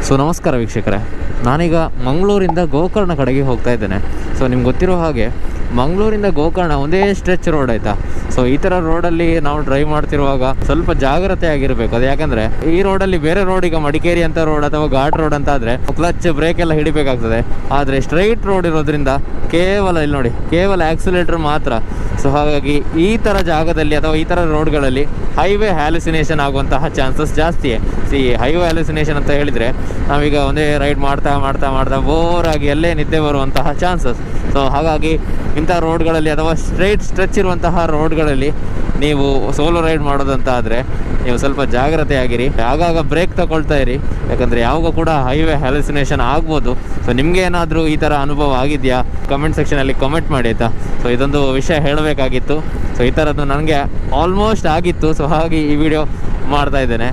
So ನಮಸ್ಕಾರ ವೀಕ್ಷಕರೇ, ನಾನೀಗ ಮಂಗಳೂರಿಂದ ಗೋಕರ್ಣ ಕಡೆಗೆ ಹೋಗ್ತಾ ಇದ್ದೇನೆ. ಸೊ ನಿಮ್ಗೆ ಗೊತ್ತಿರೋ ಹಾಗೆ ಮಂಗಳೂರಿಂದ ಗೋಕರ್ಣ ಒಂದೇ ಸ್ಟ್ರೆಚ್ ರೋಡ್ ಆಯಿತಾ. ಸೊ ಈ ಥರ ರೋಡಲ್ಲಿ ನಾವು ಡ್ರೈವ್ ಮಾಡ್ತಿರುವಾಗ ಸ್ವಲ್ಪ ಜಾಗ್ರತೆ ಆಗಿರಬೇಕು. ಅದು ಯಾಕಂದರೆ ಈ ರೋಡಲ್ಲಿ ಬೇರೆ ರೋಡ್, ಈಗ ಮಡಿಕೇರಿ ಅಂತ ರೋಡ್ ಅಥವಾ ಘಾಟ್ ರೋಡ್ ಅಂತ ಆದರೆ ಕ್ಲಚ್ ಬ್ರೇಕ್ ಎಲ್ಲ ಹಿಡಿಬೇಕಾಗ್ತದೆ. ಆದರೆ ಸ್ಟ್ರೈಟ್ ರೋಡ್ ಇರೋದ್ರಿಂದ ಕೇವಲ ಇಲ್ಲಿ ನೋಡಿ, ಕೇವಲ ಆಕ್ಸಿಲೇಟರ್ ಮಾತ್ರ. ಸೊ ಹಾಗಾಗಿ ಈ ಥರ ಜಾಗದಲ್ಲಿ ಅಥವಾ ಈ ಥರ ರೋಡ್ಗಳಲ್ಲಿ ಹೈವೇ ಹ್ಯಾಲುಸಿನೇಷನ್ ಆಗುವಂತಹ ಚಾನ್ಸಸ್ ಜಾಸ್ತಿಯೇ. ಹೈವೇ ಹ್ಯಾಲುಸಿನೇಷನ್ ಅಂತ ಹೇಳಿದರೆ ನಾವೀಗ ಒಂದೇ ರೈಡ್ ಮಾಡ್ತಾ ಮಾಡ್ತಾ ಮಾಡ್ತಾ ಬೋರ್ ಆಗಿ ಎಲ್ಲೇ ನಿದ್ದೆ ಬರುವಂತಹ ಚಾನ್ಸಸ್. ಸೊ ಹಾಗಾಗಿ ಇಂಥ ರೋಡ್ಗಳಲ್ಲಿ ಅಥವಾ ಸ್ಟ್ರೆಚ್ ಇರುವಂತಹ ರೋಡ್ಗಳಲ್ಲಿ ನೀವು ಸೋಲೋ ರೈಡ್ ಮಾಡೋದಂತ ಆದರೆ ನೀವು ಸ್ವಲ್ಪ ಜಾಗ್ರತೆಯಾಗಿರಿ. ಆಗಾಗ ಬ್ರೇಕ್ ತಗೊಳ್ತಾ ಇರಿ, ಯಾಕಂದರೆ ಯಾವಾಗ ಕೂಡ ಹೈವೇ ಹ್ಯಾಲುಸಿನೇಷನ್ ಆಗ್ಬೋದು. ಸೊ ನಿಮಗೆ ಏನಾದರೂ ಈ ಥರ ಅನುಭವ ಆಗಿದೆಯಾ? ಕಮೆಂಟ್ ಸೆಕ್ಷನಲ್ಲಿ ಕಮೆಂಟ್ ಮಾಡಿ ಆಯಿತಾ. ಸೊ ಇದೊಂದು ವಿಷಯ ಹೇಳಬೇಕಾಗಿತ್ತು. ಸೊ ಈ ಥರದ್ದು ನನಗೆ ಆಲ್ಮೋಸ್ಟ್ ಆಗಿತ್ತು. ಸೊ ಹಾಗೆ ಈ ವಿಡಿಯೋ ಮಾಡ್ತಾ ಇದ್ದೇನೆ.